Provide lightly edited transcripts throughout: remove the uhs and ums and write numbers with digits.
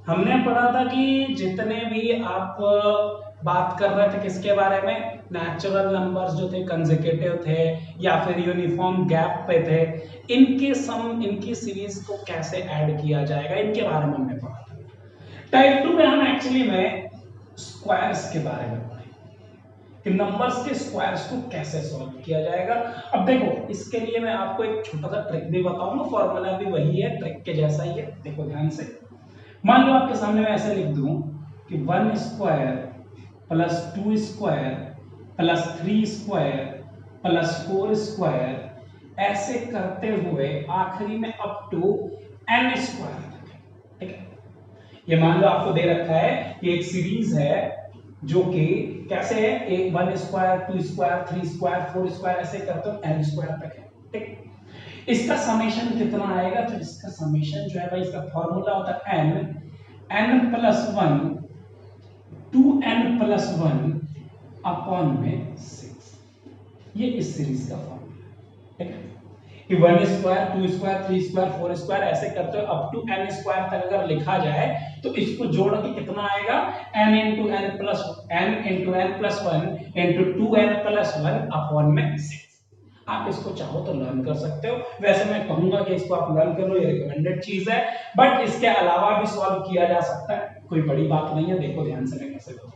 हमने पढ़ा था कि जितने भी आप बात कर रहे थे किसके बारे में, नेचुरल नंबर्स जो थे कंसेक्यूटिव थे या फिर यूनिफॉर्म गैप पे थे, इनके सम इनकी सीरीज को कैसे ऐड किया जाएगा इनके बारे में हमने पढ़ा था। टाइप 2 में हम एक्चुअली में स्क्वायर्स के बारे में पढ़े कि नंबर्स के स्क्वायर्स को कैसे सॉल्व किया जाएगा। अब देखो इसके लिए मैं आपको एक छोटा सा ट्रिक भी बताऊंगा, फॉर्मूला भी वही है, ट्रिक के जैसा ही है। देखो ध्यान से, मान लो आपके सामने मैं ऐसे लिख दूं कि 1 square plus 2 square plus 3 square plus 4 square, ऐसे करते हुए आखिरी में अप टू n स्क्वायर तक है। ठीक है, ये मान लो आपको दे रखा है कि एक सीरीज है जो कि कैसे है, एक 1 स्क्वायर 2 स्क्वायर 3 स्क्वायर 4 स्क्वायर ऐसे करते हुए n स्क्वायर तक है। ठीक, इसका समेशन कितना आएगा, तो इसका समेशन जो है भाई, इसका फॉर्मूला होता है n plus 1 2n plus 1 upon में 6। ये इस सीरीज का फॉर्मूला। ठीक है कि 1 स्क्वायर 2 स्क्वायर 3 स्क्वायर 4 स्क्वायर ऐसे करते हुए अप टू n स्क्वायर तक अगर लिखा जाए तो इसको जोड़ के कितना आएगा, n into n plus 1 into 2n plus 1 upon में 6। आप इसको चाहो तो लर्न कर सकते हो, वैसे मैं कहूंगा कि इसको आप लर्न कर लो, ये रिकमेंडेड चीज है, बट इसके अलावा भी सॉल्व किया जा सकता है, कोई बड़ी बात नहीं है। देखो ध्यान से मैं कैसे करूं।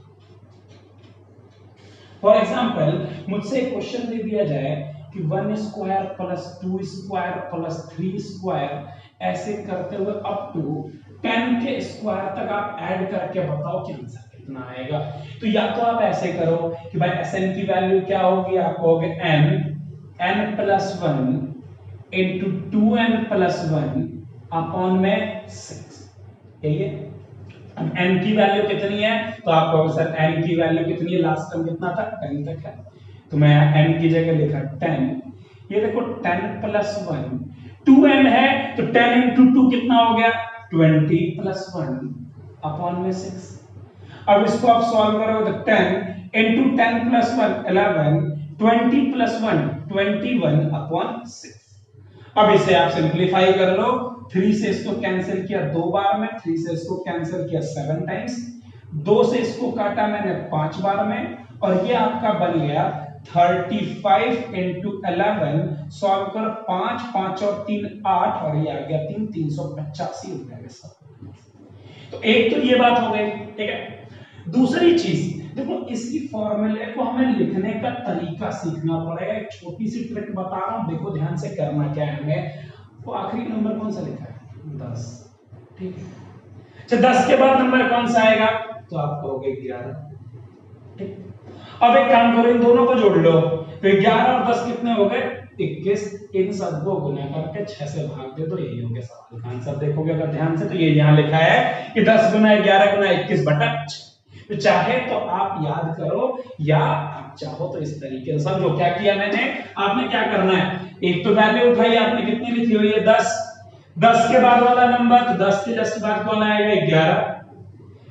फॉर एग्जाम्पल मुझसे एक क्वेश्चन दे दिया जाए कि 1 square plus 2 square plus 3 square ऐसे करते हुए अप टू 10 के स्क्वायर तक आप ऐड करके बताओ कि आंसर कितना आएगा। तो या तो आप ऐसे करो कि भाई Sn की वैल्यू क्या होगी, आप कहोगे n plus 1 into 2n plus 1 upon में 6। यही है। अब n की वैल्यू कितनी है, तो आप कहोगे सर n की वैल्यू कितनी है, लास्ट टर्म कितना था 10 तक है, तो मैं n की जगह लिखा 10। ये देखो 10 प्लस 1 2n है, तो 10 इंटू 2 कितना हो गया 20 प्लस 1 अपॉन में 6। अब इसको आप सॉल्व करोगे तो 10 इंटू 10 प्लस 1 11 20 प्लस 1 21 अपॉन 6। अब इसे आप सिंप्लीफाई कर लो, 3 से इसको कैंसिल किया 2 बार में, 3 से इसको कैंसिल किया 7 टाइम्स, 2 से इसको काटा मैंने 5 बार में, और ये आपका बन गया 35 इंटू 11। सॉल्व कर 5 5 और 3 8, और ये आ गया 3 385 हो जाएगा। तो एक तो ये बात हो गई। ठीक है, दूसरी चीज देखो, इसी फॉर्मूले को हमें लिखने का तरीका सीखना पड़ेगा। एक छोटी सी ट्रिक बता रहा हूं, देखो ध्यान से करना क्या है हमें। तो आखिरी नंबर कौन सा लिखा है 10। ठीक है, अच्छा 10 के बाद नंबर कौन सा आएगा, तो आप कहोगे 11। ठीक, अब एक काम करो, इन दोनों को जोड़ लो, तो 11 और 10 कितने हो गए 21। इन सबको गुना करके 6 से भाग दे, तो यही हो गया सवाल का आंसर। देखोगे अगर ध्यान से तो ये यहां लिखा है कि 10 गुना 11 गुना 21 बटा 6। तो चाहे तो आप याद करो या आप चाहो तो इस तरीके से समझो। क्या किया मैंने, आपने क्या करना है, एक तो वैल्यू उठाई आपने, कितनी लिखी हुई है 10, 10 के बाद वाला नंबर, तो 10 के जस्ट बाद कौन आएगा 11।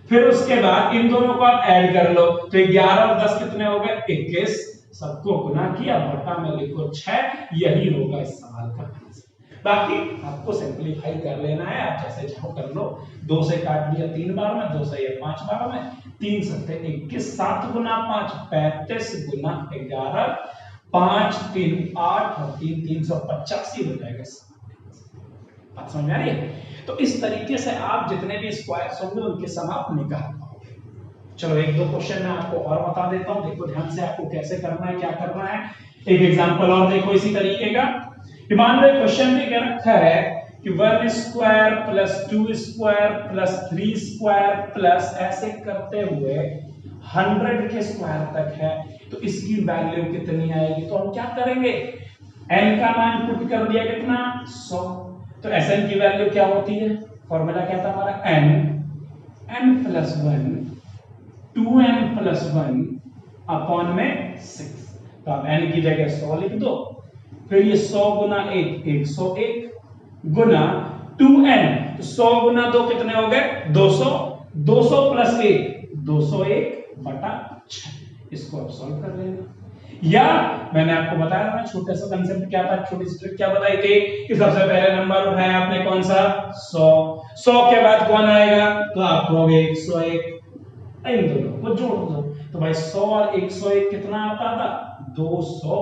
फिर उसके बाद इन दोनों को आप ऐड कर लो, तो 11 और 10 कितने हो गए 21। सबको गुना किया, बटा में लिखो 6। यही होगा इस सवाल का आंसर। बाकी आपको सिंपलीफाई कर लेना है, आप जैसे चाहो कर लो। 2 से काट दिया 3 बार में, 2 से ये 5 बार में, 3 सत्ते 21, 7 गुना 5 35 गुना 11, 5 3 8 और 3 385 हो जाएगा। बात समझ में आ रही है? तो इस तरीके से आप जितने भी स्क्वायर्स होंगे उनके सम आप निकाल पाओगे। चलो एक दो क्वेश्चन मैं आपको और बता देता हूं, देखो ध्यान से आपको कैसे करना है, क्या करना है। एक एग्जांपल और देखो इसी तरीके का। मान लो क्वेश्चन में क्या रखा है कि 1 square plus 2 square plus 3 square plus ऐसे करते हुए 100 के स्क्वायर तक है, तो इसकी वैल्यू कितनी आएगी। तो हम क्या करेंगे, n का मान पुट कर दिया कितना 100, तो Sn की वैल्यू क्या होती है, फॉर्मूला क्या था हमारा n plus 1 2n plus 1 upon में 6। तो आप n की जगह 100 लिख दो, फिर ये 100 गुना 1 101 गुना 2n, तो 100 गुना 2 कितने हो गए 200, 200 प्लस 1 201 बटा 6। इसको आप सॉल्व कर लेना। या मैंने आपको बताया था ना छोटा सा कंसेप्ट क्या था, छोटी सी ट्रिक क्या बताई थी कि सबसे पहले नंबर उठाया आपने कौन सा 100, 100 के बाद कौन आएगा तो आप कहोगे 101, इन दोनों को जोड़ दो तो भाई 100 और 101 कितना आता था 200,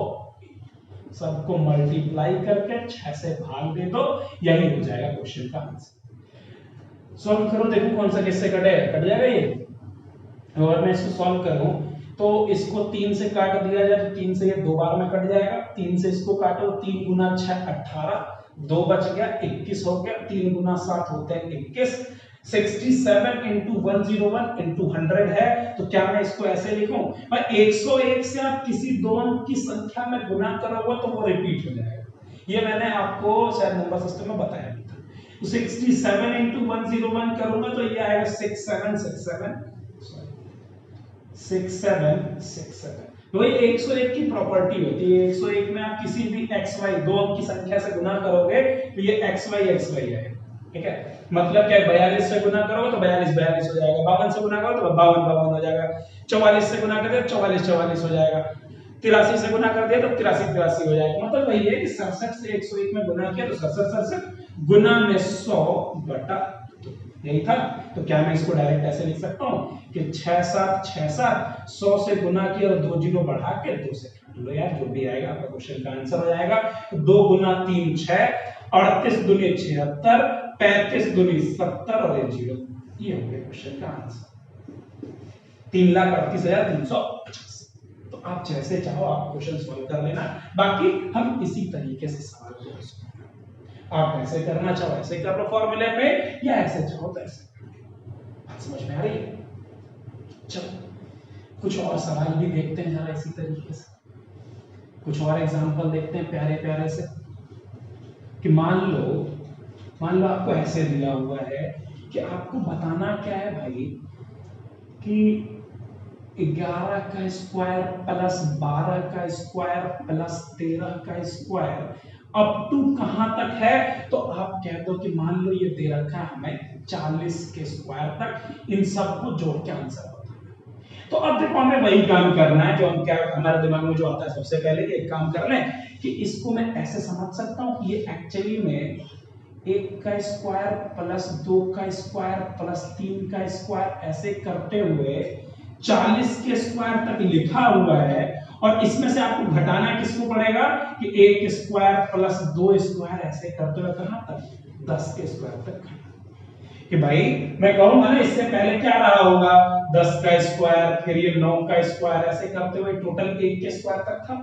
सबको मल्टीप्लाई करके 6 से भाग दे दो, यही हो जाएगा क्वेश्चन का आंसर। सॉल्व करो, देखो कौन सा किससे कटेगा, कट जाएगा ये। अगर मैं इसको सॉल्व करूं तो इसको 3 से काट दिया जाए तो 3 से ये 2 बार में कट जाएगा, 3 से इसको काटो 3 गुना 6 18, 2 बच गया 21 हो गया, 3 गुना 7 होते हैं 21, 67 into 101 into 100 है। तो क्या मैं इसको ऐसे लिखूं भाई 101 से आप किसी दो अंक की संख्या में गुना करोगे तो वो रिपीट हो जाएगा, ये मैंने आपको शायद नंबर सिस्टम में बताया भी था। तो 67 into 101 करूंगा तो ये आएगा 6767 6767। तो ये 101 की प्रॉपर्टी होती है, 101 में आप किसी भी xy दो अंक की संख्या से गुना करोगे तो ये xy आएगा, ठीक है। मतलब क्या 42 से गुना करोगे तो 42 42 हो जाएगा, 52 से गुना करो तो 52 52 हो जाएगा, 44 से गुना कर दिया 44 44 हो जाएगा, 83 से गुना कर दिया तो 83 83 हो जाएगा। मतलब वही है कि 67 से 101 में गुना किया तो 67 67 गुना में 100 बटा 2, यही था। तो क्या मैं इसको डायरेक्ट ऐसे लिख सकता हूँ कि 6767 100 से गुना किया और 2 जीरो बढ़ा के 2 से काट लो यार, जो भी आएगा आपका क्वेश्चन का आंसर हो जाएगा। 2 गुना 3 6, 38 दूनी 76, 35 दूनी 70 और 1 जीरो, ये हो गया क्वेश्चन का आंसर 3,38,350। तो आप जैसे चाहो आप क्वेश्चन सॉल्व कर लेना, बाकी हम इसी तरीके से सवाल को आप ऐसे करना चाहो ऐसे कर लो फॉर्मूले पे, या ऐसे चाहो तो ऐसे। बात समझ में आ रही है? चलो कुछ और सवाल भी देखते हैं जरा इसी तरीके से, कुछ और एग्जांपल देखते हैं प्यारे प्यारे से। कि मान लो आपको ऐसे दिया हुआ है कि आपको बताना क्या है भाई कि 11 का स्क्वायर प्लस 12 का स्क्वायर प्लस 13 का स्क्वायर अप टू कहां तक है। तो आप कह दो कि मान लो ये दे रखा है हमें 40 के स्क्वायर तक, इन सबको जोड़ के आंसर बताना। तो अब देखो हमें वही काम करना है जो हम क्या हमारे दिमाग में जो आता है, सबसे पहले एक काम कर लें कि इसको मैं ऐसे समझ सकता हूं कि ये एक्चुअली में 1 का स्क्वायर प्लस 2 का स्क्वायर प्लस 3 का स्क्वायर ऐसे करते हुए 40 के स्क्वायर तक लिखा हुआ है, और इसमें से आपको घटाना किसको पड़ेगा कि 1 स्क्वायर प्लस 2 स्क्वायर ऐसे करते हुए कहां तक 10 के स्क्वायर तक घटाना। कि भाई मैं कहूंगा ना इससे पहले क्या रहा होगा 10 का स्क्वायर फिर ये 9 का स्क्वायर ऐसे करते हुए टोटल 1 के स्क्वायर तक था।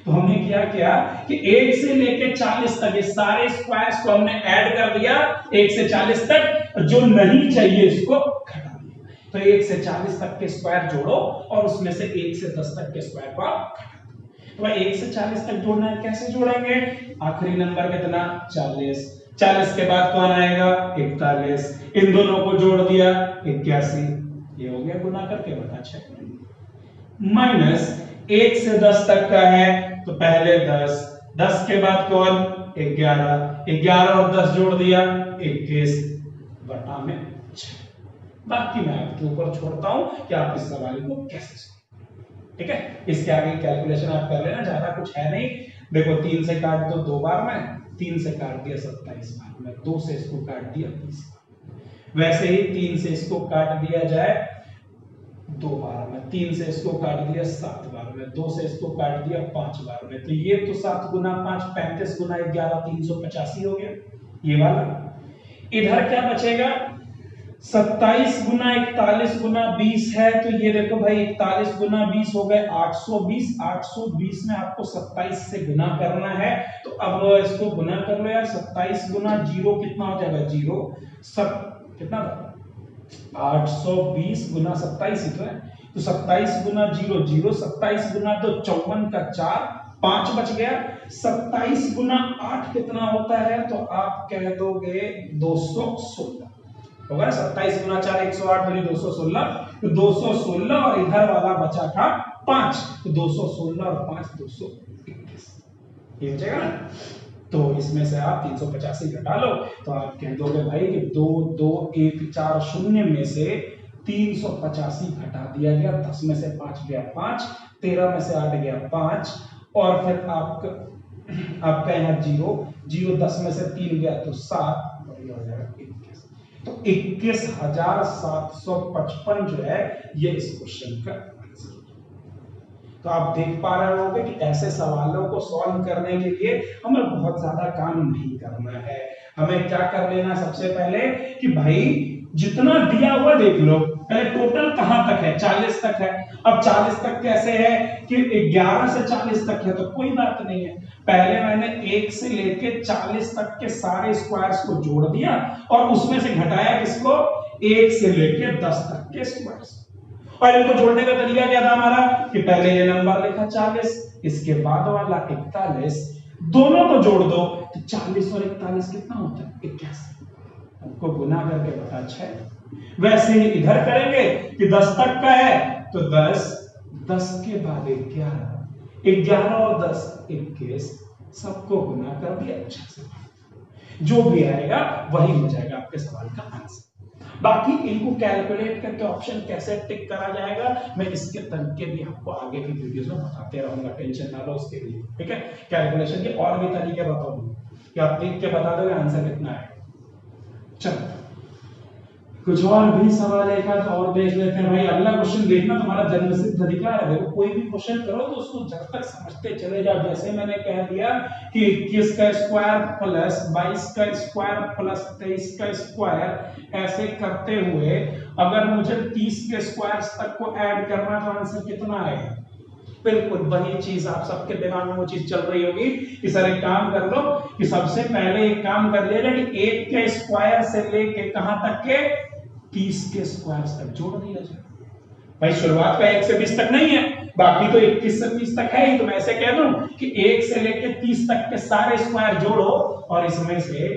तो हमने क्या कि 1 से लेके 40 तक ये सारे स्क्वायर्स को हमने ऐड कर दिया 1 से 40 तक, जो नहीं चाहिए इसको घटा दिया। तो 1 से 40 तक के स्क्वायर जोड़ो और उसमें से 1 से 10 तक के स्क्वायर को आप घटा दो। तो भाई 1 से 40 तक जोड़ना है, कैसे जोड़ेंगे, आखिरी नंबर कितना 40, 40 के बाद कौन आएगा 41, इन दोनों को जोड़ दिया 81, ये हो गया गुना करके बता 6 माइनस 1 से 10 तक का है तो पहले 10, 10 के बाद कौन 11, 11 और 10 जोड़ दिया 21 बटा में 6। बाकी मैं आपके ऊपर छोड़ता हूं कि आप इस सवाल को कैसे सोल्व, ठीक है। इसके आगे कैलकुलेशन आप कर लेना, ज्यादा कुछ है नहीं। देखो 3 से काट दो 2 बार में, 3 से काट दिया 27 बार में, 2 से इसको काट दिया 30 बार। वैसे ही 3 से इसको काट दिया जाए 2 बार में, 3 से इसको काट दिया 7 बार में, 2 से इसको काट दिया 5 बार में। तो ये तो 7 गुना 5 35 गुना 11 385 हो गया ये वाला। इधर क्या बचेगा 27 गुना 41 गुना 20 है, तो ये देखो भाई 41 गुना 20 हो गए 820, 820 में आपको 27 से गुना करना है। तो अब इसको गुना कर लो यार, 27 गुना 0 कितना हो जाएगा 0, सब कितना 820 गुना 27 ही तो है। तो 27 गुना 0 0, 27 गुना 2 54 का 4, 5 बच गया। 27 गुना 8 कितना होता है, तो आप कह दोगे 216 होगा। 27 गुना 4 108 बनी 216, तो 216 और इधर वाला बचा था 5, तो 216 और 5 221, ये हो जाएगा ना। तो इसमें से आप 385 घटा लो तो आप कह दोगे भाई कि 2 2 1 4 0 में से 385 घटा दिया गया, 10 में से 5 गया 5, 13 में से 8 गया 5, और फिर आपका यहाँ 0 0, 10 में से 3 गया तो 7, और ये हो जाएगा 21। तो 21,755 जो है ये इस क्वेश्चन का आंसर। तो आप देख पा रहे होंगे कि ऐसे सवालों को सॉल्व करने के लिए हमें बहुत ज्यादा काम नहीं करना है। हमें क्या कर लेना सबसे पहले कि भाई जितना दिया हुआ देख लो, पहले टोटल कहां तक है, 40 तक है। अब 40 तक कैसे है कि 11 से 40 तक है, तो कोई बात नहीं है। पहले मैंने 1 से लेके 40 तक के सारे स्क्वायर्स को जोड़ दिया और उसमें से घटाया किसको, 1 से लेके 10 तक के स्क्वायर्स। और इनको जोड़ने का तरीका क्या था हमारा कि पहले ये नंबर लिखा 40, इसके बाद वाला 41, दोनों को जोड़ दो तो 40 और 41 कितना होता है, 81। हमको गुना करके बता 6। वैसे ही इधर करेंगे कि 10 तक का है तो 10, 10 के बाद 11, 11 और 10 21, सबको गुना कर दिया 6 से। जो भी आएगा वही हो जाएगा आपके सवाल का आंसर। बाकी इनको कैलकुलेट करके ऑप्शन कैसे टिक करा जाएगा, मैं इसके तरीके भी आपको आगे की वीडियोस में बताते रहूंगा, टेंशन ना लो उसके लिए, ठीक है। कैलकुलेशन के और भी तरीके बताऊंगा कि आप देख के बता दोगे आंसर कितना है। चलो कुछ और भी सवाल एक आध और देख लेते हैं। भाई अगला क्वेश्चन देखना तुम्हारा जन्मसिद्ध अधिकार है। देखो कोई भी क्वेश्चन करो तो उसको जब तक समझते चले जाओ। जैसे मैंने कह दिया कि 21 का स्क्वायर प्लस 22 का स्क्वायर प्लस 23 का स्क्वायर, ऐसे करते हुए अगर मुझे 30 के स्क्वायर तक को ऐड करना तो आंसर कितना आएगा। बिल्कुल वही चीज आप सबके दिमाग में वो चीज चल रही होगी कि सर एक काम कर लो कि सबसे पहले एक काम कर लेना कि 1 के स्क्वायर से लेके कहां तक के 30 के स्क्वायर तक जोड़ दिया जाए। भाई शुरुआत का 1 से 20 तक नहीं है, बाकी तो 21 से 30 तक है ही। तो मैं ऐसे कह दूं कि 1 से लेके 30 तक के सारे स्क्वायर जोड़ो और इसमें से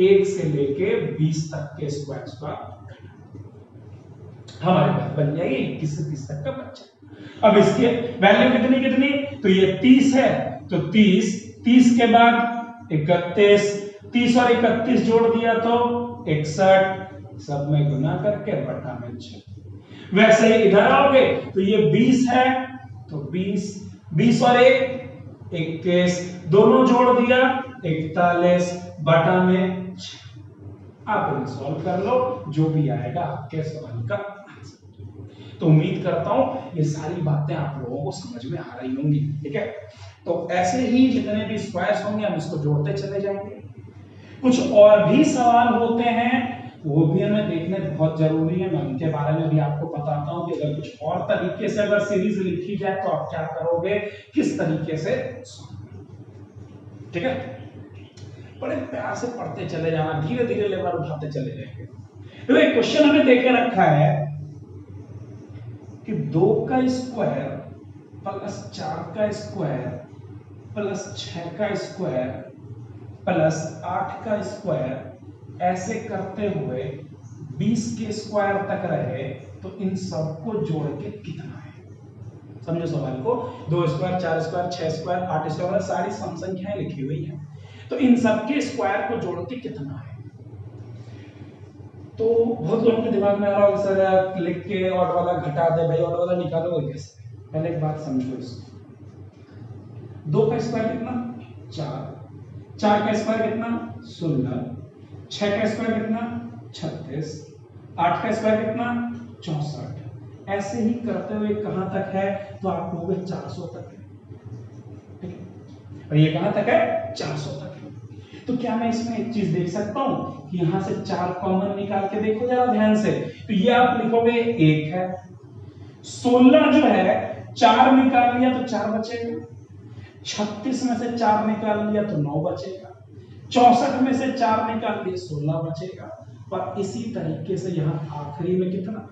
1 से लेके 20 तक के स्क्वायर का हमारे पास बन जाएगी 21 से 30 तक का बच्चा। अब इसके वैल्यू कितनी कितनी, तो ये 30 है तो 30 के बाद 31, 30 और 31 जोड़ दिया तो 61, सब में गुना करके बटा में 6। वैसे ही इधर आओगे तो ये 20 है तो 20 और 1 21, दोनों जोड़ दिया 41 बटा में 6। आप इन्हें सॉल्व कर लो, जो भी आएगा आपके सवाल का आंसर। तो उम्मीद करता हूं ये सारी बातें आप लोगों को समझ में आ रही होंगी, ठीक है। तो ऐसे ही जितने भी स्क्वायर्स होंगे हम इसको जोड़ते चले जाएंगे। कुछ और भी सवाल होते हैं वो भी हमें देखने बहुत जरूरी है, मैं उनके बारे में भी आपको बताता हूं कि अगर कुछ और तरीके से अगर सीरीज लिखी जाए तो आप क्या करोगे, किस तरीके से, ठीक है। बड़े प्यार से पढ़ते चले जाना, धीरे धीरे लेवल उठाते चले जाएंगे। तो एक क्वेश्चन हमें देके रखा है कि 2 का स्क्वायर प्लस 4 का स्क्वायर प्लस 6 का स्क्वायर प्लस 8 का स्क्वायर, ऐसे करते हुए 20 के स्क्वायर तक रहे तो इन सबको जोड़ के कितना है। समझो सवाल को, 2 स्क्वायर 4 स्क्वायर 6 स्क्वायर 8 स्क्वायर सारी सम संख्याएं लिखी हुई हैं, तो इन सबके स्क्वायर को जोड़ के कितना है। तो बहुत लोगों के दिमाग में आ रहा होगा सर लिख के ऑड वाला घटा दे, भाई ऑड वाला निकालोगे कैसे। पहले एक बात समझो इसको, 2 का स्क्वायर कितना 4, 4 का स्क्वायर कितना 16, 6 का स्क्वायर कितना 36, 8 का स्क्वायर कितना 64। ऐसे ही करते हुए कहां तक है, तो आप कहोगे 400 तक है, ठीक है। और ये कहां तक है 400 तक है। तो क्या मैं इसमें एक चीज देख सकता हूं कि यहां से 4 कॉमन निकाल के देखो जरा ध्यान से, तो ये आप लिखोगे 1 है, 16 जो है 4 निकाल लिया तो 4 बचेगा, 36 में से 4 निकाल लिया तो 9 बचेगा, 64 में से 4 निकाल लिए 16 बचेगा, और इसी तरीके से यहां आखिरी में कितना।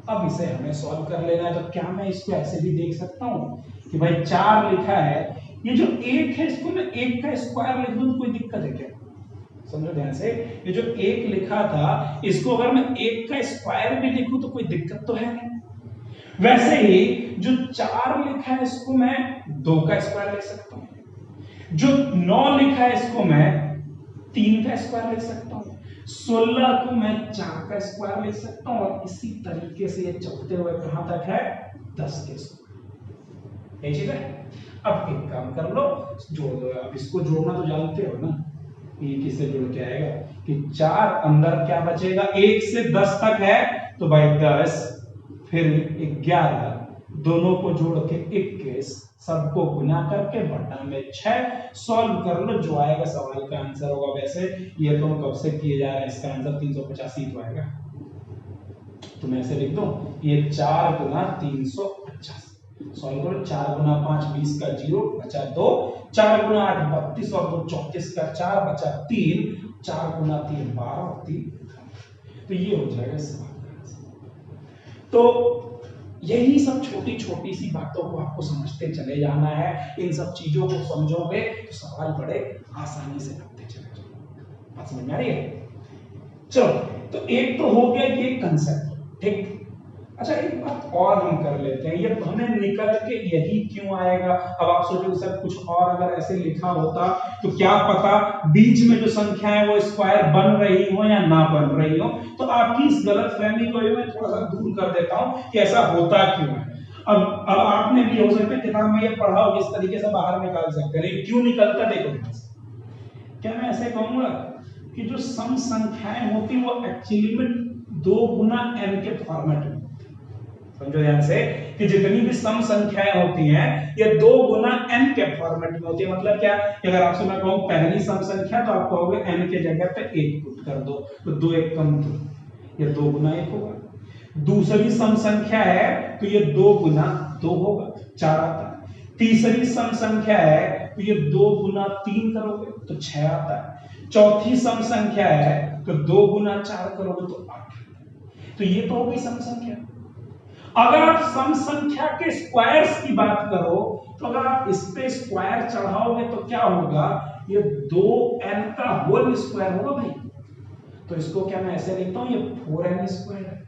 अब इसे हमें सॉल्व कर लेना है। तो क्या मैं इसको ऐसे भी देख सकता हूं कि भाई 4 लिखा है, ये जो 1 है इसको मैं 1 का स्क्वायर लिख दूं तो कोई दिक्कत है क्या। समझो ध्यान से, ये जो 1 लिखा था इसको अगर मैं 1 का स्क्वायर भी लिखूं तो कोई दिक्कत तो है नहीं। वैसे ही जो 4 लिखा है इसको मैं 2 का स्क्वायर लिख सकता हूं, जो 9 लिखा है इसको मैं 3 का स्क्वायर लिख सकता हूं। 16 को मैं 4 का स्क्वायर लिख सकता हूं और इसी तरीके से ये चलते हुए कहां तक है 10 के स्क्वायर। ये चीज है। अब एक काम कर लो, जोड़ दो। अब इसको जोड़ना तो जानते हो ना, ये किससे जुड़ के आएगा कि 4 अंदर क्या बचेगा, 1 से 10 तक है तो भाई 10, फिर 11, दोनों को जोड़ के 21, सबको गुना करके बटा में 6, सॉल्व कर लो, जो आएगा सवाल का आंसर होगा। वैसे ये तो हम कब से किए जा रहे हैं, इसका आंसर 385 तो आएगा। तो मैं ऐसे लिख दूं, ये 4 गुना 385, सॉल्व करो। 4 गुना 5 20 का 0 बचा 2, 4 गुना 8 32 और 2 34 का 4 बचा 3, 4 गुना 3 12 और 3। तो ये हो जाएगा सवाल का आंसर। तो यही सब छोटी छोटी सी बातों को आपको समझते चले जाना है। इन सब चीजों को समझोगे तो सवाल बड़े आसानी से बनते चले जाएंगे। बात समझ में आ रही है? चलो, तो एक तो हो गया ये कंसेप्ट, ठीक। अच्छा, एक बात और हम कर लेते हैं, ये हमें निकल के यही क्यों आएगा। अब आप सोचोगे सर कुछ और अगर ऐसे लिखा होता तो क्या पता बीच में जो संख्या है वो स्क्वायर बन रही हो या ना बन रही हो। तो आपकी इस गलत फहमी को मैं थोड़ा सा दूर कर देता हूं कि ऐसा होता क्यों है। अब आपने भी हो सकता है किताब में ये पढ़ा हो, इस तरीके से बाहर निकाल सकते हैं, लेकिन क्यों निकलता देखो। क्या मैं ऐसे कहूंगा कि जो सम संख्याएं होती वो एक्चुअली में 2 गुना n के फॉर्मेट में, समझो ध्यान से, कि जितनी भी सम संख्याएं होती हैं ये 2 गुना n के फॉर्मेट में होती है। मतलब क्या कि अगर आपसे मैं कहूं पहली सम संख्या, तो आप कहोगे n के जगह पे 1 पुट कर दो, तो 2 1 कम 2, ये 2 गुना 1 होगा। दूसरी सम संख्या है तो ये 2 गुना 2 होगा, 4 आता है। तीसरी सम संख्या है तो ये 2 गुना 3 करोगे तो 6 आता है। चौथी सम संख्या है तो 2 गुना 4 करोगे तो 8। तो ये तो हो गई सम संख्या। अगर आप सम संख्या के स्क्वायर्स की बात करो तो अगर आप इस पे स्क्वायर चढ़ाओगे तो क्या होगा, ये 2n का होल स्क्वायर होगा भाई। तो इसको क्या मैं ऐसे लिखता हूं, ये 4n स्क्वायर है।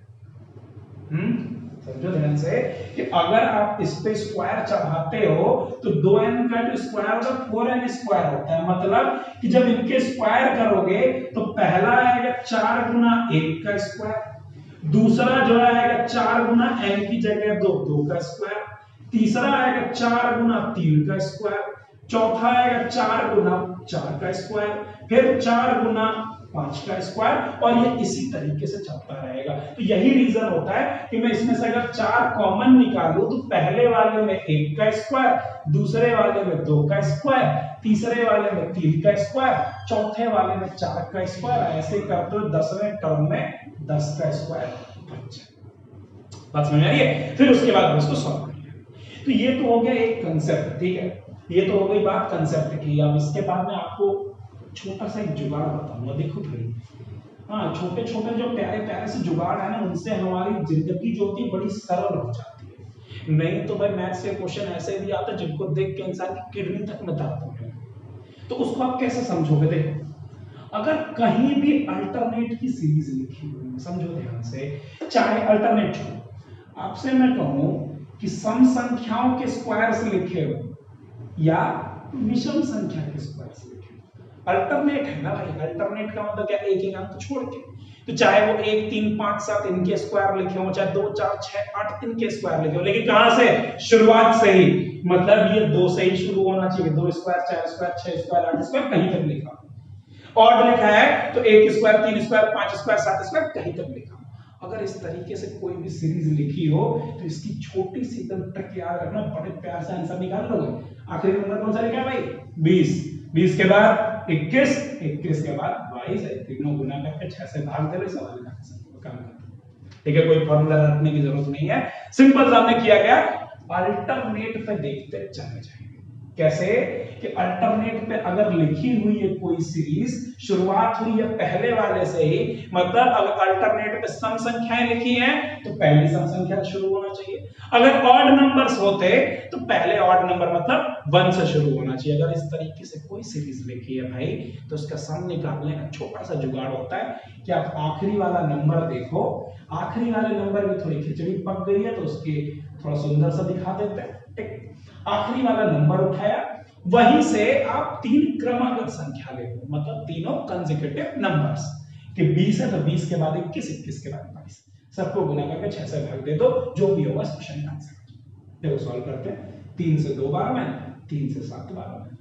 समझो ध्यान से कि अगर आप इस पे स्क्वायर चढ़ाते हो तो 2n का जो स्क्वायर होगा 4n स्क्वायर होता है। मतलब कि जब इनके स्क्वायर करोगे तो पहला आएगा 4 गुना 1 का स्क्वायर, दूसरा जो आएगा 4 गुना n की जगह 2 का स्क्वायर, तीसरा आएगा 4 गुना 3 का स्क्वायर, चौथा आएगा 4 गुना 4 का स्क्वायर, फिर 4 गुना 5 का स्क्वायर, और ये इसी तरीके से चलता रहेगा। तो यही रीजन होता है कि मैं इसमें से अगर 4 कॉमन निकालूं तो पहले वाले में 1 का स्क्वायर, दूसरे वाले में 2 का स्क्वायर, तीसरे वाले में 3 का स्क्वायर, चौथे वाले में 4 का स्क्वायर, ऐसे करते हुए 10वें टर्म में 10 का स्क्वायर बच जाए। बात समझ आ रही है? फिर उसके बाद इसको सॉल्व कर लिया। तो ये तो हो गया एक कंसेप्ट, ठीक है, ये तो हो गई बात कंसेप्ट की। अब इसके बाद में आपको छोटा सा एक जुगाड़ बताऊंगा। देखो भाई, हाँ, छोटे छोटे जो प्यारे प्यारे से जुगाड़ है ना, उनसे हमारी जिंदगी जो होती है बड़ी सरल हो जाती है। नहीं तो भाई मैथ्स के क्वेश्चन ऐसे भी आते हैं जिनको देख के इंसान की किडनी तक में दर्द होने लगे। तो उसको आप कैसे समझोगे? देखो, अगर कहीं भी अल्टरनेट की सीरीज लिखी हुई है, समझो ध्यान से, चाहे अल्टरनेट हो, आपसे मैं कहूं कि सम संख्याओं के स्क्वायर्स लिखे हो या विषम संख्या के स्क्वायर्स लिखे हो, अल्टरनेट है ना भाई। अल्टरनेट का मतलब क्या, एक एक अंक छोड़ के। तो चाहे वो 1 3 5 7 इनके स्क्वायर लिखे हो, चाहे 2 4 6 8 इनके स्क्वायर लिखे हो, लेकिन कहां से? शुरुआत से ही। मतलब ये 2 से ही शुरू होना चाहिए, 2 स्क्वायर 4 स्क्वायर 6 स्क्वायर 8 स्क्वायर कहीं तक लिखा। ऑड लिखा है तो 1 स्क्वायर 3 स्क्वायर 5 स्क्वायर 7 स्क्वायर कहीं तक लिखा। अगर इस तरीके से कोई भी सीरीज लिखी हो तो इसकी छोटी सी एकदम ट्रिक याद रखना, बड़े प्यार से आंसर निकाल लोगे। आखिरी नंबर कौन सा लिखा है भाई? 20, 20 के बाद 21, 21 के बाद 22, तीनों गुना करके 6 से भाग दे, सवाल का काम करते। ठीक है, कोई फॉर्मूला रखने की जरूरत नहीं है, सिंपल सामने किया गया। अल्टरनेट पे देखते चले जाएंगे। कैसे कि अल्टरनेट पे अगर लिखी हुई है कोई सीरीज, शुरुआत हुई है पहले वाले से ही, मतलब अगर अल्टरनेट पे सम संख्याएं लिखी हैं तो पहली सम संख्या शुरू होना चाहिए। अगर ऑड नंबर्स होते तो पहले ऑड नंबर मतलब 1 से शुरू होना चाहिए। अगर इस तरीके से कोई सीरीज लिखी है भाई तो उसका सम निकालने का छोटा सा जुगाड़ होता है कि आप आखिरी वाला नंबर देखो, आखिरी वाले नंबर में थोड़ी खिचड़ी पक गई है तो उसके थोड़ा सुंदर सा दिखा देते हैं। ठीक, आखिरी वाला नंबर उठाया, वहीं से आप 3 क्रमागत संख्या ले लो, मतलब तीनों कंसेक्यूटिव नंबर्स। कि 20 है तो 20 के बाद 21, 21 के बाद 22, सबको गुना करके 6 से भाग दे दो, जो भी होगा इस क्वेश्चन का आंसर। देखो सॉल्व करते हैं। 3 से 2 बार में, 3 से 7 बार में,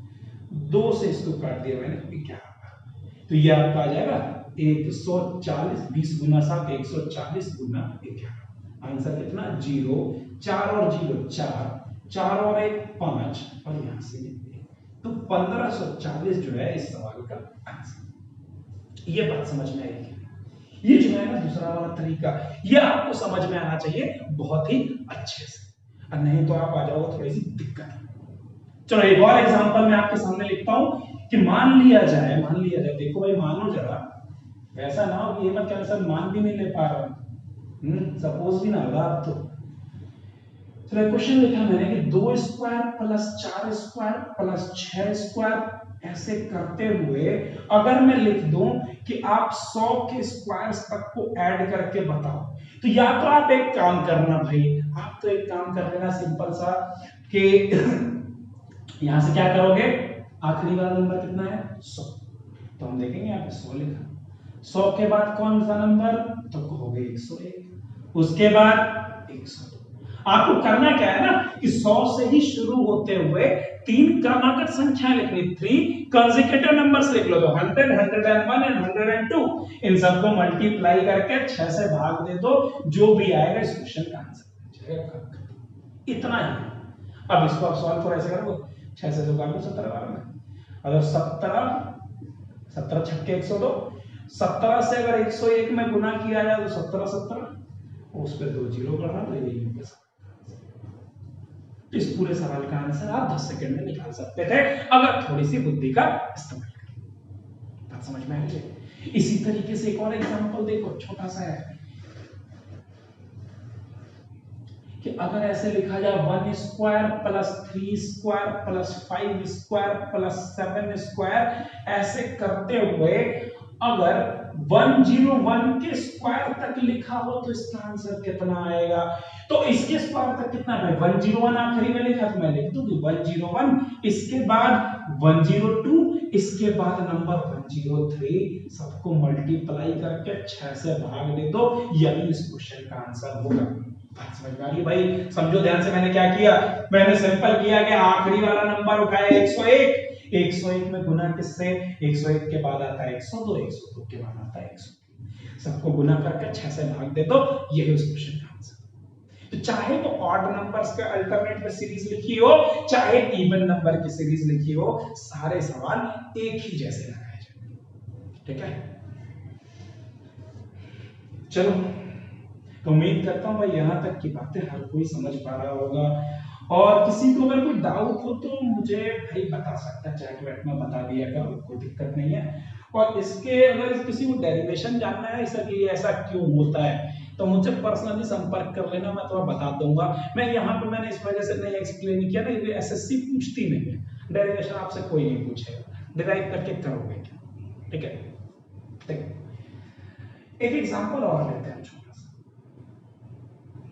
2 से इसको काट दिया मैंने 11 बार, तो ये आपका आ जाएगा 140, 20 गुना 7, 140 गुना 11। आंसर कितना? 0, 4 और 0 4, 4 और 1 5, और यहां से 1, तो 1540 जो है इस सवाल का आंसर। ये बात समझ में आएगी। ये जो है ना दूसरा वाला तरीका, ये आपको समझ में आना चाहिए बहुत ही अच्छे से, और नहीं तो आप आ जाओगे थोड़ी सी दिक्कत। चलो एक और एग्जांपल मैं आपके सामने लिखता हूं कि मान लिया जाए, देखो भाई मानो जरा, ऐसा ना हो कि ये मत क्या सर मान भी नहीं ले पा रहा हूं, सपोज भी ना होगा आप तो। चलो क्वेश्चन लिखा मैंने कि 2 square plus 4 square plus 6 square ऐसे करते हुए अगर मैं लिख दूं कि आप 100 के स्क्वायर्स तक को ऐड करके बताओ, तो या तो आप एक काम करना भाई, आप तो एक काम कर लेना सिंपल सा कि यहां से क्या करोगे, आखिरी वाला नंबर कितना है 100, तो हम देखेंगे यहाँ पे 100 लिखा, 100 के बाद कौन सा नंबर, तो कहोगे 101, उसके बाद 102। आपको करना क्या है ना कि 100 से ही शुरू होते हुए 3 क्रमागत संख्या लिखनी, 3 कंसेक्यूटिव नंबर्स लिख लो, तो 100, 101 एंड 102, इन सबको मल्टीप्लाई करके 6 से भाग दे दो, जो भी आएगा इस क्वेश्चन का आंसर। इतना ही। अब इसको आप सॉल्व थोड़ा ऐसे करो, 6 से 2 काटो 17 बार में, अगर 17 छक्के 102, 17 से अगर 101 में गुना किया जाए तो 17 17, उस पर 2 जीरो बढ़ा तो ये इस पूरे सवाल का आंसर आप 10 सेकंड में निकाल सकते थे अगर थोड़ी सी बुद्धि का इस्तेमाल करें। बात समझ में आ गई? इसी तरीके से एक और एग्जांपल देखो, छोटा सा है कि अगर ऐसे लिखा जाए 1 square plus 3 square plus 5 square plus 7 square, ऐसे करते हुए अगर 101 के स्क्वायर तक लिखा हो तो इसका आंसर कितना आएगा। तो इसके स्क्वायर तक कितना है, 101 आखिरी में लिखा तो मैं लिख दूं 101, इसके बाद 102, इसके बाद नंबर 103, सबको मल्टीप्लाई करके 6 से भाग दे दो, यही इस क्वेश्चन का आंसर होगा। बात समझ में आ रही भाई? समझो ध्यान से, मैंने क्या किया, मैंने सिंपल किया कि आखिरी वाला नंबर उठाया 101, 101 में गुना किससे, 101 के बाद आता है 102, 102 के बाद आता है 103, सबको गुना करके 6 से भाग दे दो, यही उस क्वेश्चन का आंसर। तो चाहे तो ऑड नंबर्स के अल्टरनेट में सीरीज लिखी हो, चाहे इवन नंबर की सीरीज लिखी हो, सारे सवाल एक ही जैसे लगाए जाएंगे। ठीक है, चलो तो उम्मीद करता हूं भाई यहां तक की बातें हर कोई समझ पा रहा होगा, और किसी को अगर कोई डाउट हो तो मुझे भाई बता सकता है, चैट वैट में बता दिया करो, कोई दिक्कत नहीं है। और इसके अगर किसी को डेरिवेशन जानना है इसका कि ऐसा क्यों होता है तो मुझसे पर्सनली संपर्क कर लेना, मैं तुम्हें बता दूंगा। मैं यहाँ पे मैंने इस वजह से नहीं एक्सप्लेन किया ना, ये एसएससी पूछती नहीं है, डेरिवेशन आपसे कोई नहीं पूछेगा, डिराइव करके करोगे क्या। ठीक है, एक एग्जांपल और लेते हैं छोटा सा,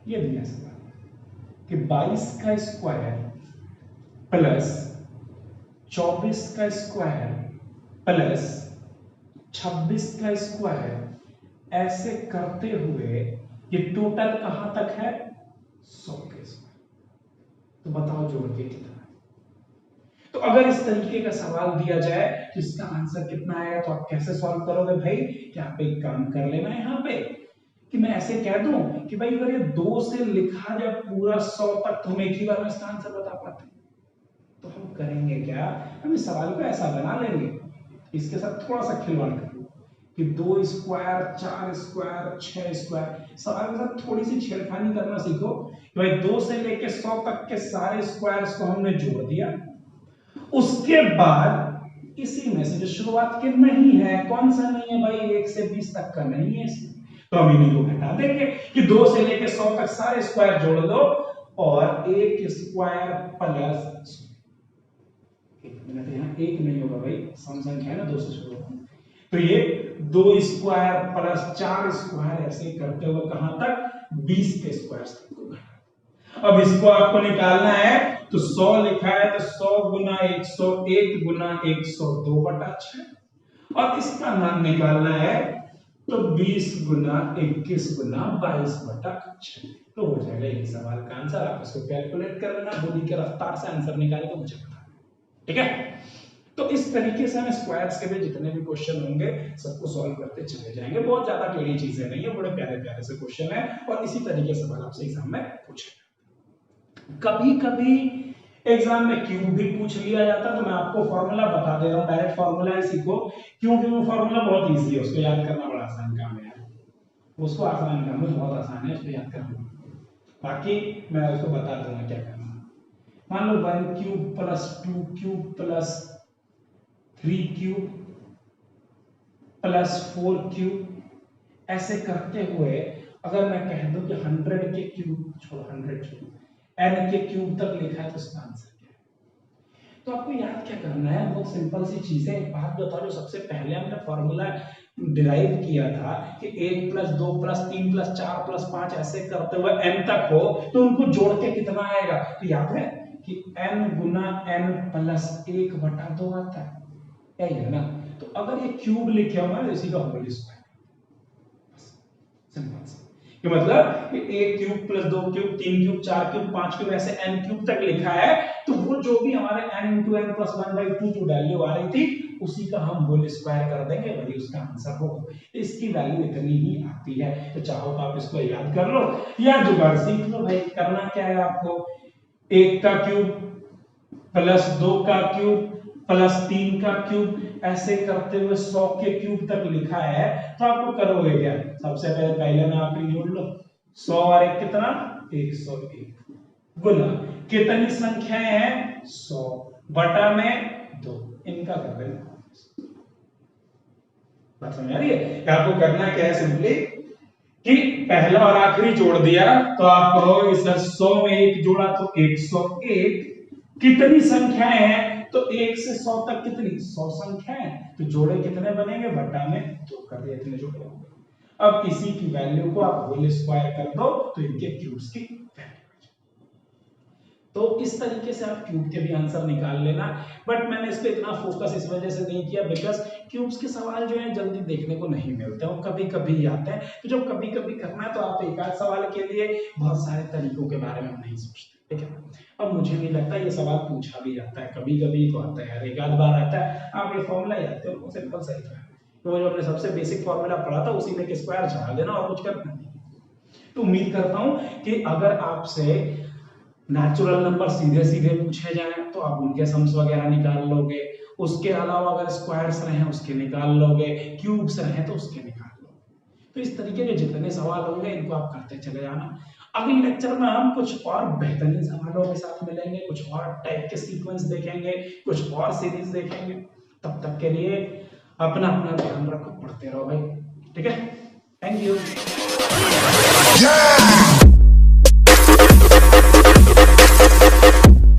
ये दिया सवाल कि 22 का स्क्वायर प्लस 24 का स्क्वायर प्लस 26 का स्क्वायर ऐसे करते हुए ये टोटल कहां तक है 100 के स्क्वायर, तो बताओ जोड़ के कितना है। तो अगर इस तरीके का सवाल दिया जाए तो इसका आंसर कितना आएगा, तो आप कैसे सॉल्व करोगे भाई, कि आप एक काम कर लेना यहाँ पे कि मैं ऐसे कह दूं कि भाई अगर ये 2 से लिखा जाए पूरा 100 तक तो हम एक ही बार में इसका आंसर बता पाते हैं। तो हम करेंगे क्या, हम इस सवाल को ऐसा बना लेंगे, इसके साथ थोड़ा सा खिलवाड़ करेंगे कि 2 स्क्वायर 4 स्क्वायर 6 स्क्वायर, सवाल के साथ थोड़ी सी छेड़खानी करना सीखो। भाई 2 से लेके 100 तक के सारे स्क्वायर्स को हमने जोड़ दिया, उसके बाद इसी में से जो शुरुआत के नहीं है, कौन सा नहीं है भाई, 1 से 20 तक का नहीं है इसमें, तो हम इन्हीं को घटा देंगे कि 2 से लेके 100 तक सारे स्क्वायर जोड़ दो और 1 स्क्वायर प्लस 1 मिनट, यहाँ 1 नहीं होगा भाई, सम संख्या है ना 2 से शुरू होगा, तो ये 2 स्क्वायर प्लस 4 स्क्वायर ऐसे करते हुए कहां तक 20 के स्क्वायर तक को घटा। अब इसको आपको निकालना है तो 100 लिखा है तो 100 गुना 101 गुना 102/6, और इसका मान निकालना है तो 20 गुना 21 गुना 22/6 तो हो जाएगा ये सवाल का आंसर। आप इसको कैलकुलेट कर लेना, गोली के रफ्तार से आंसर निकाल के मुझे बता देना, ठीक है। तो इस तरीके से हम स्क्वायर्स के भी जितने भी क्वेश्चन होंगे सबको सॉल्व करते चले जाएंगे। बहुत ज्यादा टेढ़ी चीजें नहीं है, बड़े प्यारे प्यारे से क्वेश्चन है और इसी तरीके से सवाल आपसे एग्जाम में पूछेगा। कभी कभी एग्जाम में क्यूब भी पूछ लिया जाता, तो मैं आपको फॉर्मूला बता दे रहा हूँ, डायरेक्ट फॉर्मूला ही सीखो, क्योंकि वो फॉर्मूला बहुत इजी है, उसको याद करना बड़ा आसान काम है यार, उसको आसान काम है, बहुत आसान है उसको याद करना। बाकी मैं उसको बता दूंगा क्या करना। मान लो 1 cube plus 2 cube plus 3 cube plus 4 cube, ऐसे करते हुए अगर मैं कह दूं कि 100 के क्यूब छोड़ो, 100 छोड़ो, n के क्यूब तक लिखा है तो इसका आंसर क्या है। तो आपको याद क्या करना है, बहुत सिंपल सी चीज है। एक बात बता दो, सबसे पहले हमने फॉर्मूला डिराइव किया था कि 1 प्लस 2 प्लस 3 प्लस 4 प्लस 5 ऐसे करते हुए n तक हो, तो उनको जोड़ के कितना आएगा। तो याद है कि n गुना n प्लस 1/2 आता है, यही है ना। तो अगर ये क्यूब लिखे हुआ है इसी का होल स्क्वायर, सिंपल सा कि मतलब कि 1 cube plus 2 cube 3 cube 4 cube 5 cube ऐसे n क्यूब तक लिखा है, तो वो जो भी हमारे n into n plus 1/2 जो वैल्यू आ रही थी उसी का हम होल स्क्वायर कर देंगे, वही उसका आंसर होगा। इसकी वैल्यू इतनी ही आती है, तो चाहो तो आप इसको याद कर लो या जुगाड़ सीख लो भाई। करना क्या है आपको, 1 का क्यूब प्लस 2 का क्यूब प्लस 3 का क्यूब ऐसे करते हुए 100 के क्यूब तक लिखा है, तो आपको करोगे क्या, सबसे पहले में आखिरी जोड़ लो, 100 और 1 कितना 101 गुना कितनी संख्याएं हैं 100 बटा में 2, इनका कर देना। बात समझ आ रही है। आपको करना क्या है, सिंपली कि पहला और आखिरी जोड़ दिया तो आप कहोगे सर 100 में 1 जोड़ा तो 101, कितनी संख्याएं हैं, तो 1 से 100 तक कितनी 100 संख्याएं, तो जोड़े कितने बनेंगे बटा में 2 कर दिया, इतने जोड़े होंगे। अब इसी की वैल्यू को आप होल स्क्वायर कर दो तो इनके क्यूब्स की वैल्यू, तो इस तरीके से आप क्यूब के भी आंसर निकाल लेना। बट मैंने इस पे इतना फोकस इस वजह से नहीं किया बिकॉज क्यूब्स के सवाल जो है जल्दी देखने को नहीं मिलते हैं, कभी कभी आते हैं, तो जब कभी कभी करना है तो आप एक आध सवाल के लिए बहुत सारे तरीकों के बारे में हम नहीं सोचते, ठीक है। अब मुझे नहीं लगता ये सवाल पूछा भी जाता है, कभी कभी तो आता है यार, एक आध बार आता है। आप ये फॉर्मूला याद करो, सिंपल सही है, तो जो हमने सबसे बेसिक फॉर्मूला पढ़ा था उसी में के स्क्वायर चढ़ा देना और कुछ करना नहीं। तो उम्मीद करता हूं कि अगर आपसे नेचुरल नंबर सीधे सीधे पूछे जाएं तो आप उनके सम्स वगैरह निकाल लोगे, उसके अलावा अगर स्क्वायर्स रहे उसके निकाल लोगे, क्यूब्स रहे तो उसके निकाल लोगे। तो इस तरीके के जितने सवाल होंगे इनको आप करते चले जाना। अगले लेक्चर में हम कुछ और बेहतरीन सवालों के साथ मिलेंगे, कुछ और टाइप के सीक्वेंस देखेंगे, कुछ और सीरीज देखेंगे। तब तक के लिए अपना अपना ध्यान रखो, पढ़ते रहो भाई, ठीक है। Thank you.